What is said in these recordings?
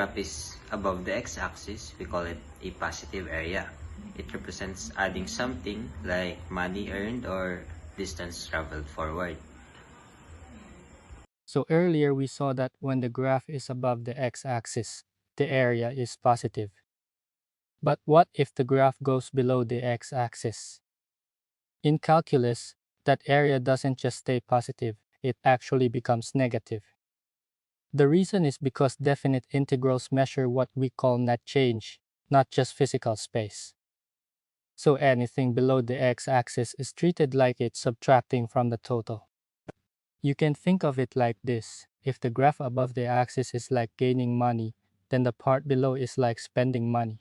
graph is above the x-axis, we call it a positive area. It represents adding something like money earned or distance traveled forward. So earlier we saw that when the graph is above the x-axis, the area is positive. But what if the graph goes below the x-axis? In calculus, that area doesn't just stay positive, it actually becomes negative. The reason is because definite integrals measure what we call net change, not just physical space. So anything below the x-axis is treated like it's subtracting from the total. You can think of it like this. If the graph above the axis is like gaining money, then the part below is like spending money.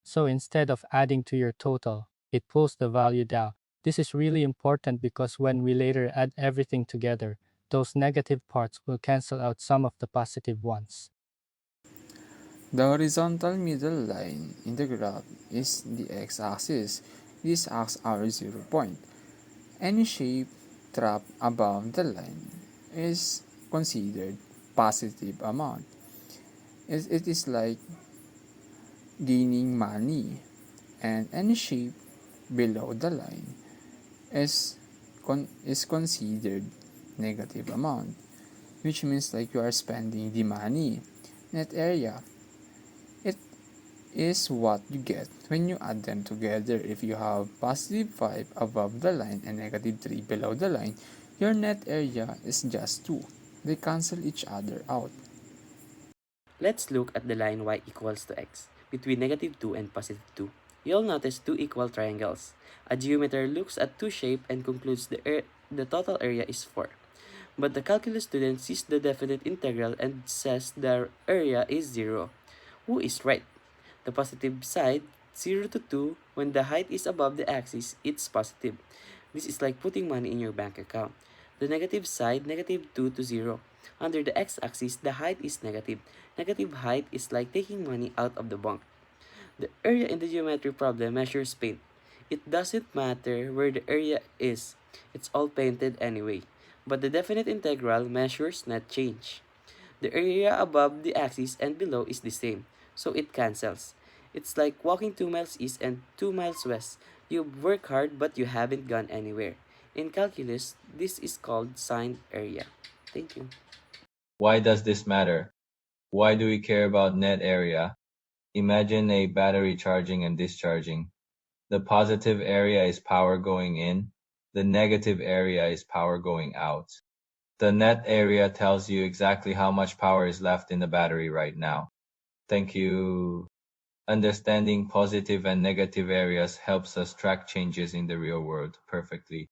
So instead of adding to your total, it pulls the value down. This is really important because when we later add everything together, those negative parts will cancel out some of the positive ones. The horizontal middle line in the graph is the x-axis. This acts our 0 point. Any shape trapped above the line is considered positive amount. It is like gaining money, and any shape below the line is considered negative amount, which means like you are spending the money. Net area, it is what you get when you add them together. If you have positive 5 above the line and negative 3 below the line, your net area is just 2. They cancel each other out. Let's look at the line y equals to x between negative 2 and positive 2. You'll notice two equal triangles. A geometer looks at two shapes and concludes the total area is 4. But the calculus student sees the definite integral and says the area is 0. Who is right? The positive side, 0 to 2, when the height is above the axis, it's positive. This is like putting money in your bank account. The negative side, negative 2 to 0. Under the x-axis, the height is negative. Negative height is like taking money out of the bank. The area in the geometry problem measures paint. It doesn't matter where the area is. It's all painted anyway. But the definite integral measures net change. The area above the axis and below is the same, so it cancels. It's like walking 2 miles east and 2 miles west. You work hard but you haven't gone anywhere. In calculus, this is called signed area. Thank you. Why does this matter? Why do we care about net area? Imagine a battery charging and discharging. The positive area is power going in. The negative area is power going out. The net area tells you exactly how much power is left in the battery right now. Thank you. Understanding positive and negative areas helps us track changes in the real world perfectly.